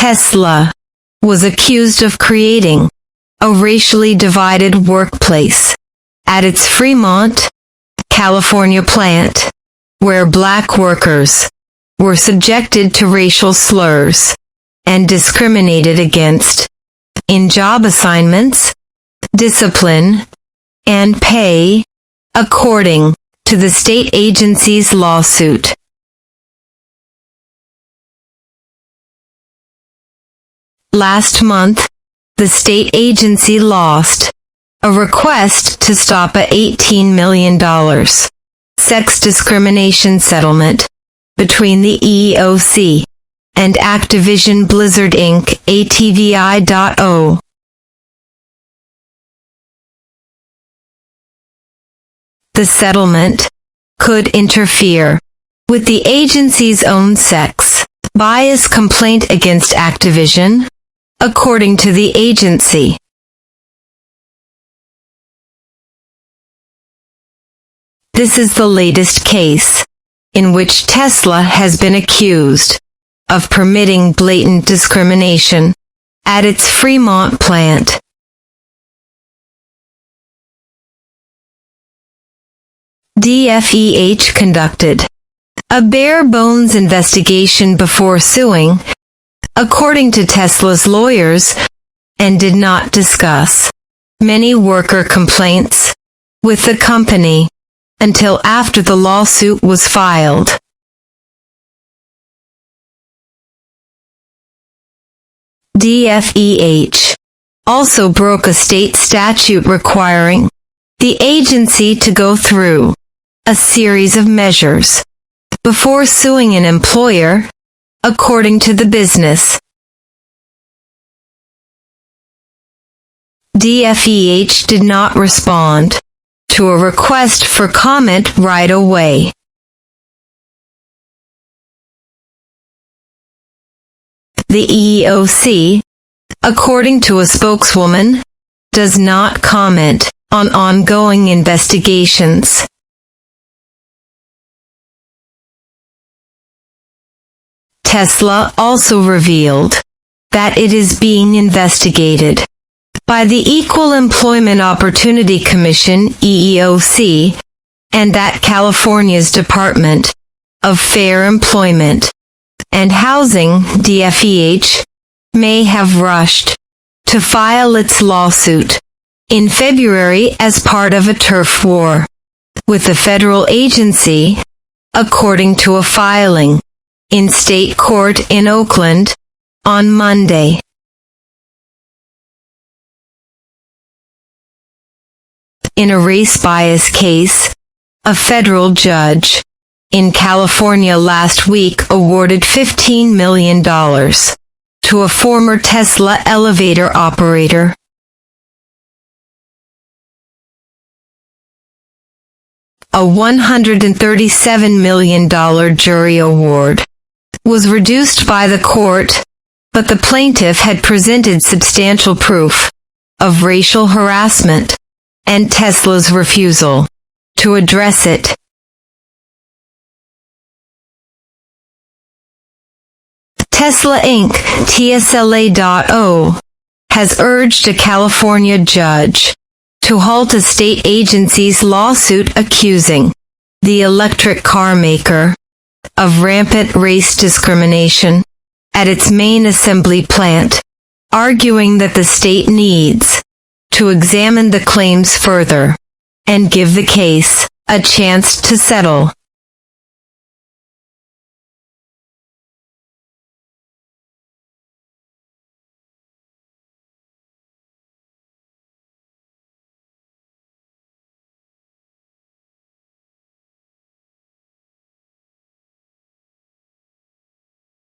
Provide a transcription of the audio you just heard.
Tesla was accused of creating a racially divided workplace at its Fremont, California plant, where black workers were subjected to racial slurs and discriminated against in job assignments, discipline, and pay, according to the state agency's lawsuit. Last month, the state agency lost a request to stop a $18 million sex discrimination settlement between the EEOC and Activision Blizzard Inc. ATVI.O. The settlement could interfere with the agency's own sex bias complaint against Activision, according to the agency. This is the latest case in which Tesla has been accused of permitting blatant discrimination at its Fremont plant. DFEH conducted a bare-bones investigation before suing, according to Tesla's lawyers, and did not discuss many worker complaints with the company until after the lawsuit was filed. DFEH also broke a state statute requiring the agency to go through a series of measures before suing an employer, according to the business. DFEH did not respond to a request for comment right away. The EEOC, according to a spokeswoman, does not comment on ongoing investigations. Tesla also revealed that it is being investigated by the Equal Employment Opportunity Commission (EEOC) and that California's Department of Fair Employment and Housing (DFEH) may have rushed to file its lawsuit in February as part of a turf war with the federal agency, according to a filing in state court in Oakland on Monday. In a race bias case, a federal judge in California last week awarded $15 million to a former Tesla elevator operator. A $137 million jury award was reduced by the court, but the plaintiff had presented substantial proof of racial harassment and Tesla's refusal to address it. Tesla Inc. (TSLA.O) has urged a California judge to halt a state agency's lawsuit accusing the electric car maker of rampant race discrimination at its main assembly plant, arguing that the state needs to examine the claims further and give the case a chance to settle.